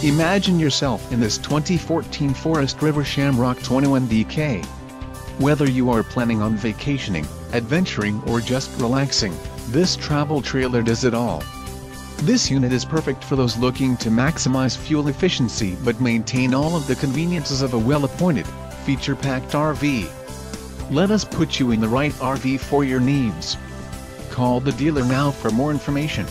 Imagine yourself in this 2014 Forest River Shamrock 21DK. Whether you are planning on vacationing, adventuring or just relaxing, this travel trailer does it all. This unit is perfect for those looking to maximize fuel efficiency but maintain all of the conveniences of a well-appointed, feature-packed RV. Let us put you in the right RV for your needs. Call the dealer now for more information.